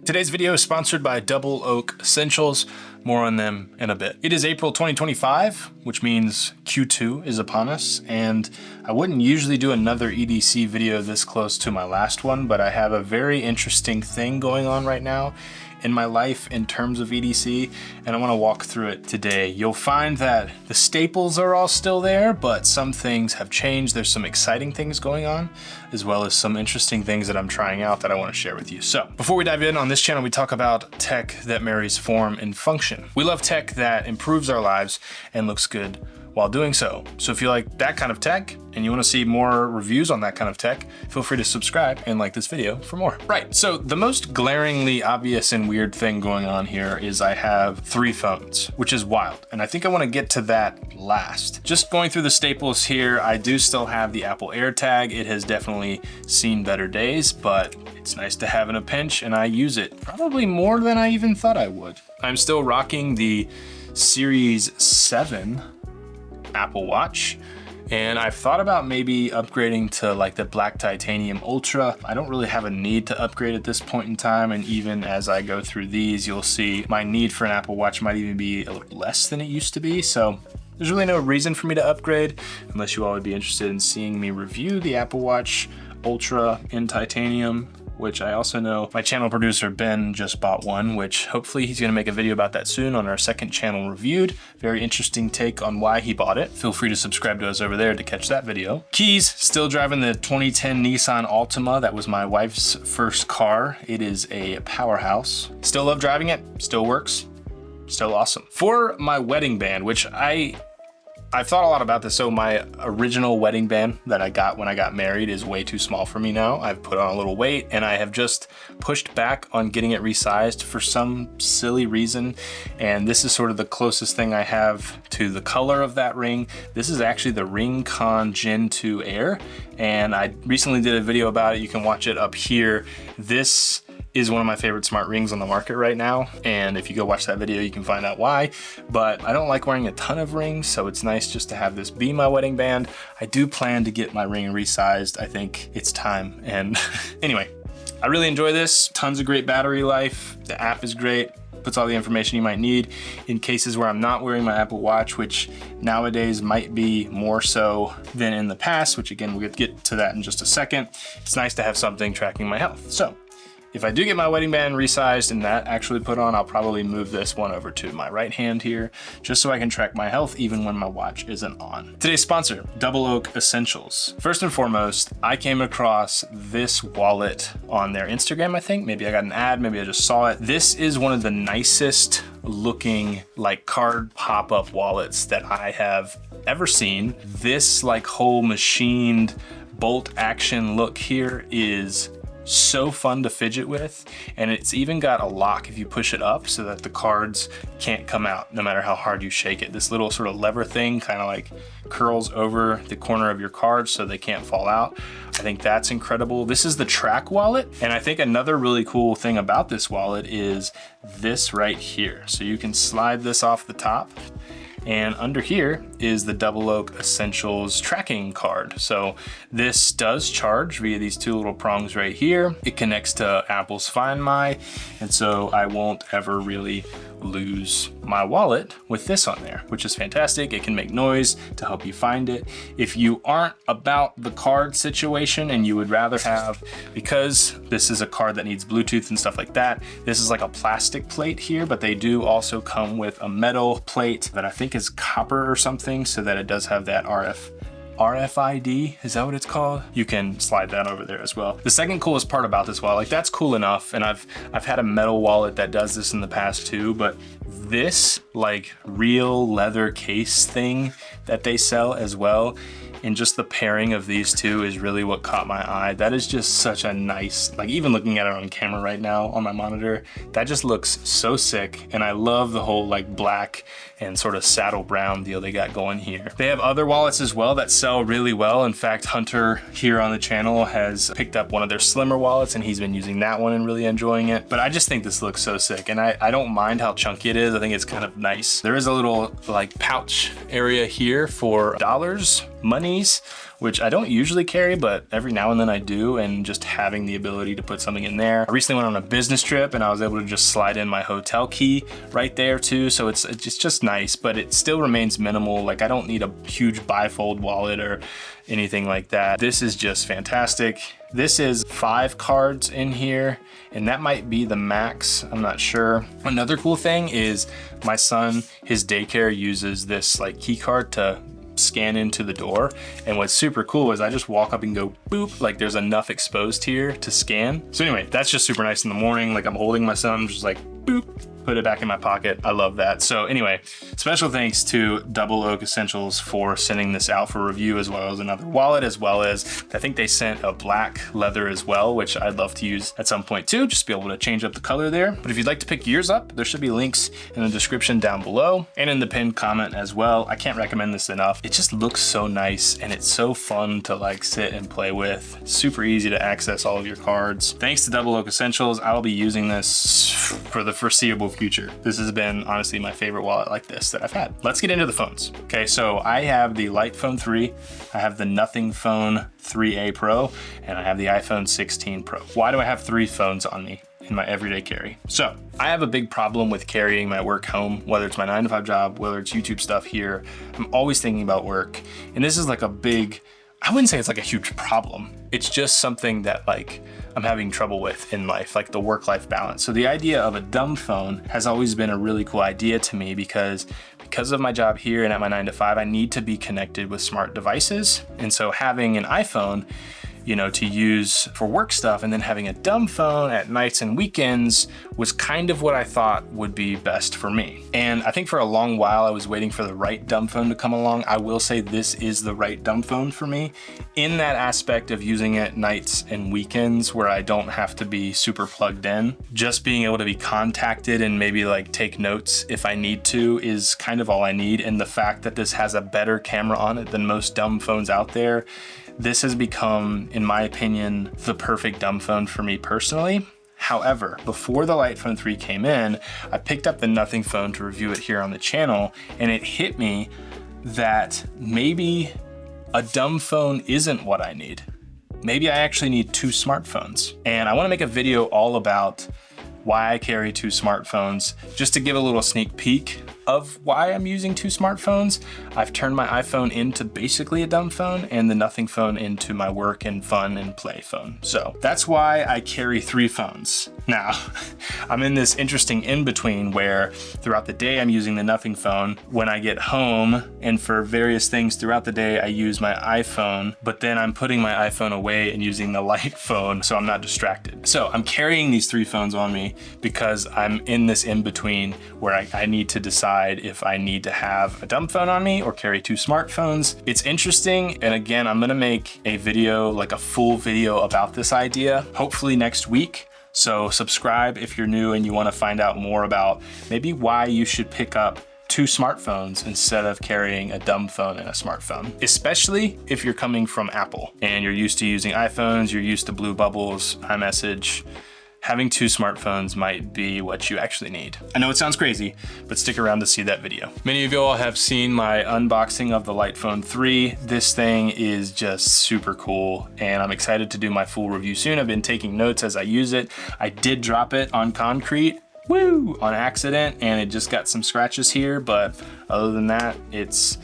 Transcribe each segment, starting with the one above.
Today's video is sponsored by Double Oak Essentials. More on them in a bit. It is April 2025, which means Q2 is upon us, and I wouldn't usually do another EDC video this close to my last one, but I have a very interesting thing going on right now in my life in terms of EDC, and I want to walk through it today. You'll find that the staples are all still there, but some things have changed. There's some exciting things going on, as well as some interesting things that I'm trying out that I want to share with you. So before we dive in, on this channel, we talk about tech that marries form and function. We love tech that improves our lives and looks good while doing so. So if you like that kind of tech and you want to see more reviews on that kind of tech, feel free to subscribe and like this video for more. Right, so the most glaringly obvious and weird thing going on here is I have 3 phones, which is wild. And I think I want to get to that last. Just going through the staples here, I do still have the Apple AirTag. It has definitely seen better days, but it's nice to have in a pinch, and I use it probably more than I even thought I would. I'm still rocking the Series 7 Apple Watch, and I've thought about maybe upgrading to like the Black Titanium Ultra. I don't really have a need to upgrade at this point in time, and even as I go through these, you'll see my need for an Apple Watch might even be a little less than it used to be. So there's really no reason for me to upgrade unless you all would be interested in seeing me review the Apple Watch Ultra in titanium, which I also know my channel producer Ben just bought one, which hopefully he's gonna make a video about that soon on our second channel reviewed. Very interesting take on why he bought it. Feel free to subscribe to us over there to catch that video. Keys, still driving the 2010 Nissan Altima. That was my wife's first car. It is a powerhouse. Still love driving it, still works, still awesome. For my wedding band, which I've thought a lot about this. So my original wedding band that I got when I got married is way too small for me now. I've put on a little weight, and I have just pushed back on getting it resized for some silly reason. And this is sort of the closest thing I have to the color of that ring. This is actually the Ring-Con Gen 2 Air, and I recently did a video about it. You can watch it up here. This is one of my favorite smart rings on the market right now, and if you go watch that video you can find out why. But I don't like wearing a ton of rings, so it's nice just to have this be my wedding band. I do plan to get my ring resized. I think it's time. And anyway, I really enjoy this. Tons of great battery life. The app is great, puts all the information you might need in cases where I'm not wearing my Apple Watch, which nowadays might be more so than in the past, which again, we'll get to that in just a second. It's nice to have something tracking my health. So if I do get my wedding band resized and that actually put on, I'll probably move this one over to my right hand here, just so I can track my health even when my watch isn't on. Today's sponsor, Double Oak Essentials. First and foremost, I came across this wallet on their Instagram, I think. Maybe I got an ad, maybe I just saw it. This is one of the nicest looking like card pop-up wallets that I have ever seen. This like whole machined bolt action look here is so fun to fidget with, and it's even got a lock if you push it up so that the cards can't come out no matter how hard you shake it. This little sort of lever thing kind of like curls over the corner of your cards so they can't fall out. I think that's incredible. This is the track wallet, and I think another really cool thing about this wallet is this right here. So you can slide this off the top, and under here is the Double Oak Essentials tracking card. So this does charge via these 2 little prongs right here. It connects to Apple's Find My, and so I won't ever really lose my wallet with this on there, which is fantastic. It can make noise to help you find it. If you aren't about the card situation and you would rather have, because this is a card that needs Bluetooth and stuff like that, this is like a plastic plate here, but they do also come with a metal plate that I think is copper or something, so that it does have that RFID, is that what it's called? You can slide that over there as well. The second coolest part about this wallet, like that's cool enough, and I've had a metal wallet that does this in the past too, but this like real leather case thing that they sell as well, and just the pairing of these two is really what caught my eye. That is just such a nice, like even looking at it on camera right now on my monitor, that just looks so sick. And I love the whole like black and sort of saddle brown deal they got going here. They have other wallets as well that sell really well. In fact, Hunter here on the channel has picked up one of their slimmer wallets, and he's been using that one and really enjoying it. But I just think this looks so sick, and I don't mind how chunky it is. I think it's kind of nice. There is a little like pouch area here for dollars. monies, which I don't usually carry, but every now and then I do, and just having the ability to put something in there. I recently went on a business trip and I was able to just slide in my hotel key right there too, so it's just nice, but it still remains minimal. Like, I don't need a huge bifold wallet or anything like that. This is just fantastic. This is 5 cards in here, and that might be the max, I'm not sure. Another cool thing is my son, his daycare uses this like key card to scan into the door, and what's super cool is I just walk up and go boop, like there's enough exposed here to scan. So anyway, that's just super nice in the morning. Like, I'm holding my son, just like boop, put it back in my pocket. I love that. So anyway, special thanks to Double Oak Essentials for sending this out for review, as well as another wallet, as well as I think they sent a black leather as well, which I'd love to use at some point too, just be able to change up the color there. But if you'd like to pick yours up, there should be links in the description down below and in the pinned comment as well. I can't recommend this enough. It just looks so nice and it's so fun to like sit and play with. Super easy to access all of your cards. Thanks to Double Oak Essentials, I will be using this for the foreseeable future. This has been honestly my favorite wallet like this that I've had. Let's get into the phones. Okay, so I have the Light Phone 3, I have the Nothing Phone 3A Pro, and I have the iPhone 16 Pro. Why do I have 3 phones on me in my everyday carry? So I have a big problem with carrying my work home, whether it's my 9-to-5 job, whether it's YouTube stuff here. I'm always thinking about work, and this is like a big, I wouldn't say it's like a huge problem. It's just something that like I'm having trouble with in life, like the work-life balance. So the idea of a dumb phone has always been a really cool idea to me because of my job here and at my 9-to-5, I need to be connected with smart devices. And so having an iPhone, you know, to use for work stuff, and then having a dumb phone at nights and weekends was kind of what I thought would be best for me. And I think for a long while I was waiting for the right dumb phone to come along. I will say this is the right dumb phone for me in that aspect of using it nights and weekends where I don't have to be super plugged in. Just being able to be contacted and maybe like take notes if I need to is kind of all I need. And the fact that this has a better camera on it than most dumb phones out there, this has become, in my opinion, the perfect dumb phone for me personally. However, before the Light Phone 3 came in, I picked up the Nothing Phone to review it here on the channel, and it hit me that maybe a dumb phone isn't what I need. Maybe I actually need 2 smartphones. And I wanna make a video all about why I carry 2 smartphones, just to give a little sneak peek of why I'm using 2 smartphones. I've turned my iPhone into basically a dumb phone and the Nothing Phone into my work and fun and play phone. So that's why I carry 3 phones. Now, I'm in this interesting in-between where throughout the day I'm using the Nothing Phone. When I get home and for various things throughout the day, I use my iPhone, but then I'm putting my iPhone away and using the Light Phone so I'm not distracted. So I'm carrying these 3 phones on me because I'm in this in-between where I need to decide if I need to have a dumb phone on me or carry 2 smartphones. It's interesting, and again, I'm gonna make a video, like a full video about this idea, hopefully next week. So subscribe if you're new and you wanna find out more about maybe why you should pick up 2 smartphones instead of carrying a dumb phone and a smartphone, especially if you're coming from Apple and you're used to using iPhones, you're used to Blue Bubbles, iMessage. Having 2 smartphones might be what you actually need. I know it sounds crazy, but stick around to see that video. Many of you all have seen my unboxing of the Light Phone 3. This thing is just super cool, and I'm excited to do my full review soon. I've been taking notes as I use it. I did drop it on concrete, woo, on accident, and it just got some scratches here, but other than that, it's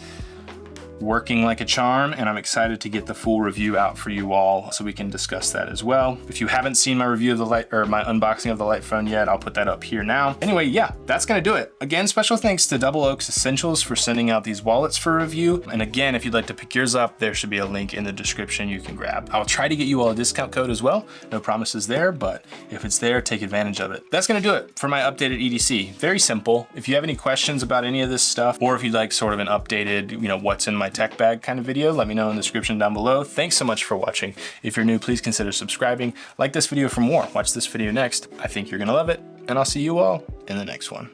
working like a charm, and I'm excited to get the full review out for you all so we can discuss that as well. If you haven't seen my review of the Light, or my unboxing of the Light Phone yet, I'll put that up here now. Anyway, yeah, that's gonna do it. Again, special thanks to Double Oak Essentials for sending out these wallets for review. And again, if you'd like to pick yours up, there should be a link in the description you can grab. I'll try to get you all a discount code as well. No promises there, but if it's there, take advantage of it. That's gonna do it for my updated EDC. Very simple. If you have any questions about any of this stuff, or if you'd like sort of an updated, you know, what's in my tech bag kind of video, let me know in the description down below. Thanks so much for watching. If you're new, please consider subscribing. Like this video for more. Watch this video next. I think you're gonna love it, and I'll see you all in the next one.